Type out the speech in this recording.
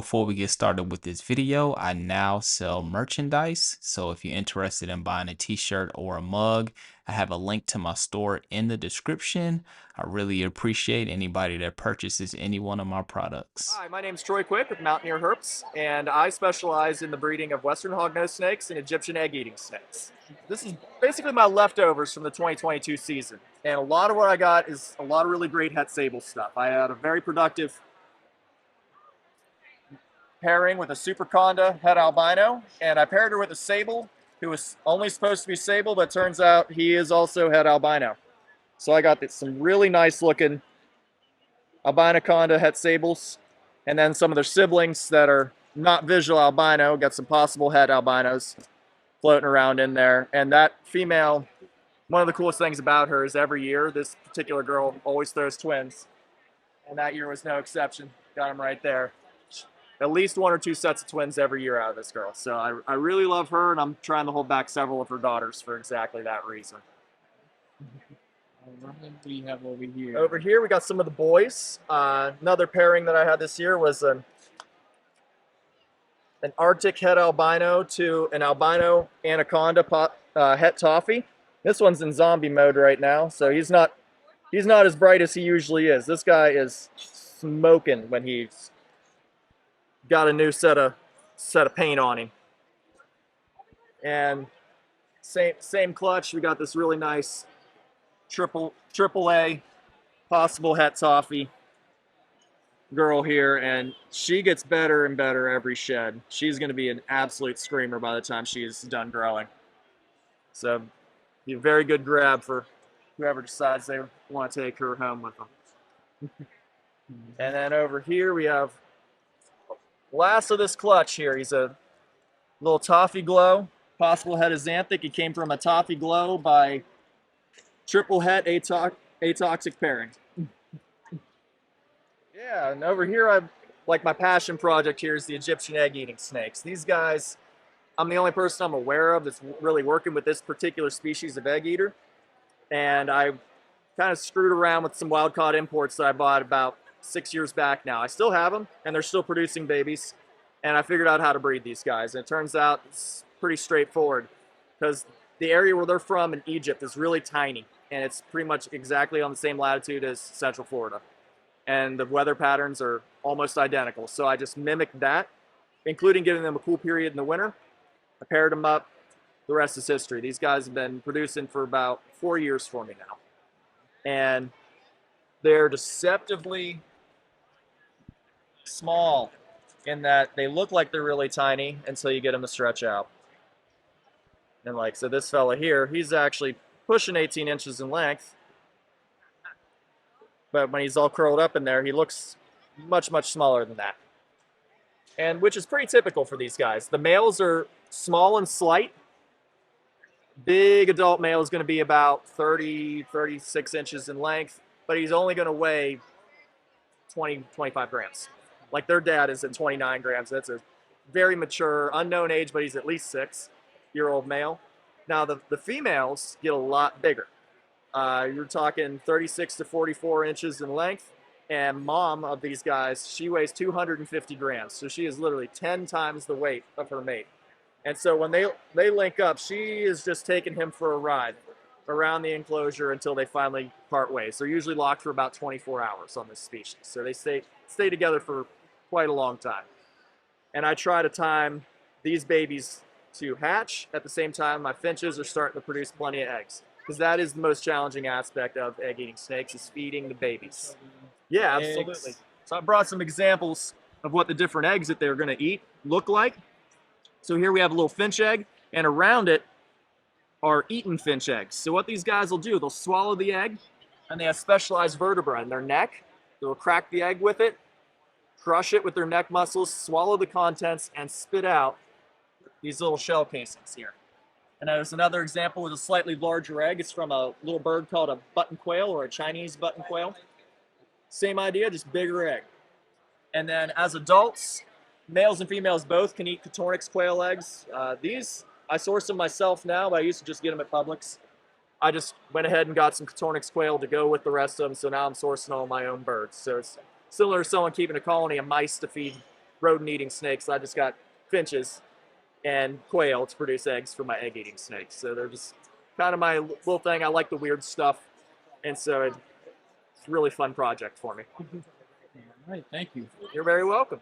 before we get started with this video, I now sell merchandise. So if you're interested in buying a t-shirt or a mug, I have a link to my store in the description. I really appreciate anybody that purchases any one of my products. Hi, my name is Troy Quick with Mountaineer Herps, and I specialize in the breeding of Western Hognose snakes and Egyptian egg-eating snakes. This is basically my leftovers from the 2022 season, and a lot of what I got is a lot of really great het sable stuff. I had a very productive pairing with a super conda het albino, and I paired her with a sable who was only supposed to be sable, but turns out he is also het albino. So I got some really nice looking albino conda het sables, and then some of their siblings that are not visual albino, got some possible het albinos floating around in there. And that female, one of the coolest things about her is every year this particular girl always throws twins, and that year was no exception. Got them right there. At least one or two sets of twins every year out of this girl. So I really love her, and I'm trying to hold back several of her daughters for exactly that reason. What do we have over here? Over here we got some of the boys. Another pairing that I had this year was an Arctic het albino to an albino anaconda het toffee. This one's in zombie mode right now, so he's not as bright as he usually is. This guy is smoking when he's got a new set of paint on him. And same clutch. We got this really nice triple A possible het toffee girl here, and she gets better and better every shed. She's going to be an absolute screamer by the time she is done growing. So be a very good grab for whoever decides they want to take her home with them. And then over here we have last of this clutch here. He's a little toffee glow, possible het xanthic. He came from a toffee glow by triple het atoxic pairing. Yeah, and over here, like my passion project here is the Egyptian egg-eating snakes. These guys, I'm the only person I'm aware of that's really working with this particular species of egg-eater. And I kind of screwed around with some wild-caught imports that I bought about 6 years back now. I still have them, and they're still producing babies. And I figured out how to breed these guys. And it turns out it's pretty straightforward, because the area where they're from in Egypt is really tiny, and it's pretty much exactly on the same latitude as Central Florida. And the weather patterns are almost identical. So I just mimicked that, including giving them a cool period in the winter. I paired them up. The rest is history. These guys have been producing for about 4 years for me now. And they're deceptively small in that they look like they're really tiny until you get them to stretch out. And like, so this fella here, he's actually pushing 18 inches in length. But when he's all curled up in there, he looks much, much smaller than that. And which is pretty typical for these guys. The males are small and slight. Big adult male is going to be about 30, 36 inches in length, but he's only going to weigh 20, 25 grams. Like their dad is at 29 grams. That's a very mature, unknown age, but he's at least 6-year-old male. Now the females get a lot bigger. You're talking 36 to 44 inches in length, and mom of these guys, she weighs 250 grams. So she is literally 10 times the weight of her mate. And so when they link up, she is just taking him for a ride around the enclosure until they finally part ways. They're usually locked for about 24 hours on this species. So they stay together for quite a long time. And I try to time these babies to hatch at the same time my finches are starting to produce plenty of eggs. Because that is the most challenging aspect of egg-eating snakes, is feeding the babies. Yeah, absolutely. So I brought some examples of what the different eggs that they're going to eat look like. So here we have a little finch egg, and around it are eaten finch eggs. So what these guys will do, they'll swallow the egg, and they have specialized vertebrae in their neck. They'll crack the egg with it, crush it with their neck muscles, swallow the contents, and spit out these little shell casings here. And there's another example with a slightly larger egg. It's from a little bird called a button quail, or a Chinese button quail. Same idea, just bigger egg. And then as adults, males and females both can eat Cotornix quail eggs. These, I source them myself now, but I used to just get them at Publix. I just went ahead and got some Cotornix quail to go with the rest of them, so now I'm sourcing all my own birds. So it's similar to someone keeping a colony of mice to feed rodent-eating snakes. I just got finches and quail to produce eggs for my egg-eating snakes. So they're just kind of my little thing. I like the weird stuff, and so it's a really fun project for me. All right, thank you. You're very welcome.